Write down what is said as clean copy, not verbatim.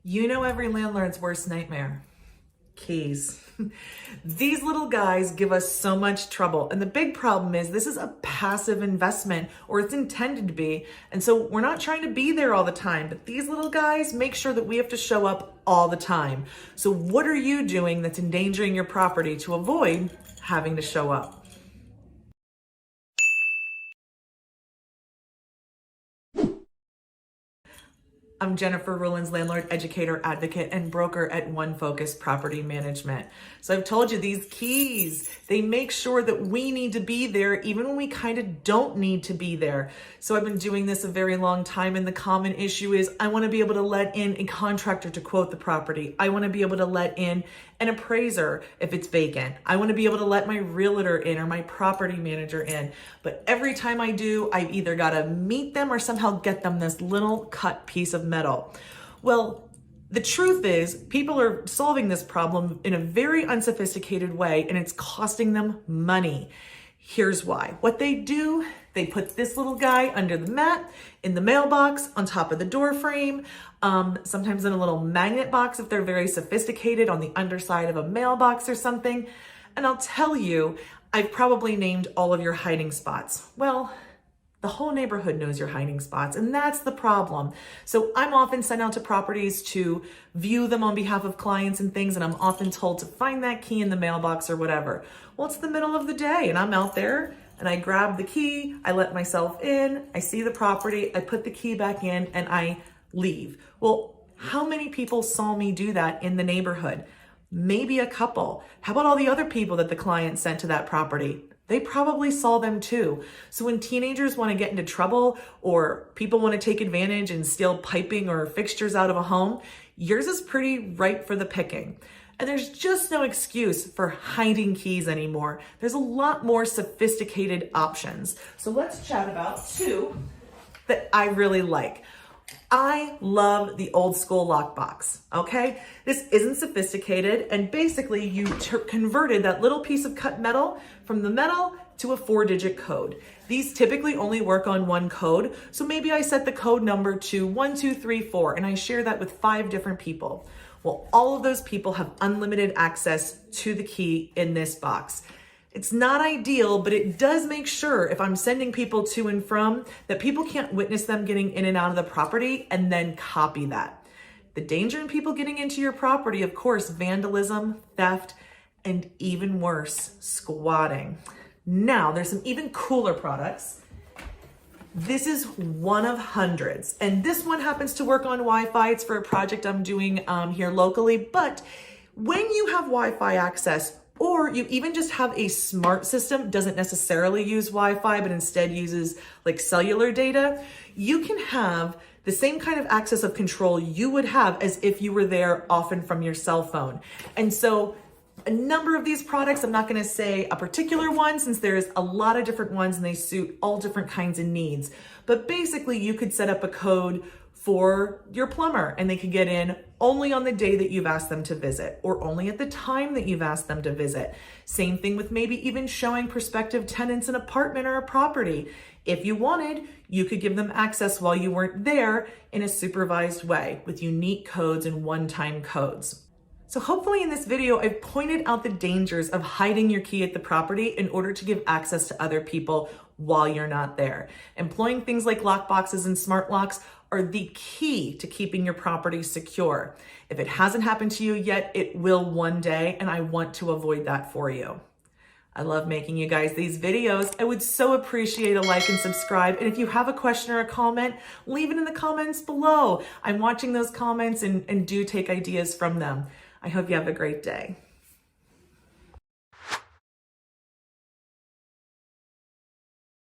You know every landlord's worst nightmare. Keys. These little guys give us so much trouble. And the big problem is this is a passive investment, or it's intended to be. And so we're not trying to be there all the time, but these little guys make sure that we have to show up all the time. So what are you doing that's endangering your property to avoid having to show up? I'm Jennifer Rowland's landlord, educator, advocate, and broker at One Focus Property Management. So I've told you these keys, they make sure that we need to be there even when we kind of don't need to be there. So I've been doing this a very long time, and the common issue is I want to be able to let in a contractor to quote the property. I want to be able to let in an appraiser if it's vacant. I want to be able to let my realtor in or my property manager in. But every time I do, I've either got to meet them or somehow get them this little cut piece of metal. Well, the truth is people are solving this problem in a very unsophisticated way, and it's costing them money. Here's why. What they do, they put this little guy under the mat, in the mailbox, on top of the door frame, sometimes in a little magnet box if they're very sophisticated, on the underside of a mailbox or something. And I'll tell you, I've probably named all of your hiding spots. Well, the whole neighborhood knows your hiding spots, and that's the problem. So I'm often sent out to properties to view them on behalf of clients and things, and I'm often told to find that key in the mailbox or whatever. Well, it's the middle of the day, and I'm out there, and I grab the key, I let myself in, I see the property, I put the key back in, and I leave. Well, how many people saw me do that in the neighborhood? Maybe a couple. How about all the other people that the client sent to that property? They probably saw them too. So when teenagers want to get into trouble, or people want to take advantage and steal piping or fixtures out of a home, yours is pretty ripe for the picking. And there's just no excuse for hiding keys anymore. There's a lot more sophisticated options. So let's chat about two that I really like. I love the old school lockbox, okay? This isn't sophisticated, and basically you converted that little piece of cut metal from the metal to a 4-digit code. These typically only work on one code, so maybe I set the code number to 1234 and I share that with 5 different people. Well, all of those people have unlimited access to the key in this box. It's not ideal, but it does make sure if I'm sending people to and from that people can't witness them getting in and out of the property and then copy that. The danger in people getting into your property, of course, vandalism, theft, and even worse, squatting. Now, there's some even cooler products. This is one of hundreds, and this one happens to work on Wi-Fi. It's for a project I'm doing here locally, but when you have Wi-Fi access, or you even just have a smart system, doesn't necessarily use Wi-Fi, but instead uses like cellular data, you can have the same kind of access of control you would have as if you were there often from your cell phone. And so a number of these products, I'm not gonna say a particular one since there's a lot of different ones and they suit all different kinds of needs. But basically you could set up a code for your plumber and they could get in only on the day that you've asked them to visit, or only at the time that you've asked them to visit. Same thing with maybe even showing prospective tenants an apartment or a property. If you wanted, you could give them access while you weren't there in a supervised way with unique codes and one-time codes. So hopefully in this video, I've pointed out the dangers of hiding your key at the property in order to give access to other people while you're not there. Employing things like lockboxes and smart locks are the key to keeping your property secure. If it hasn't happened to you yet, it will one day, and I want to avoid that for you. I love making you guys these videos. I would so appreciate a like and subscribe. And if you have a question or a comment, leave it in the comments below. I'm watching those comments and do take ideas from them. I hope you have a great day.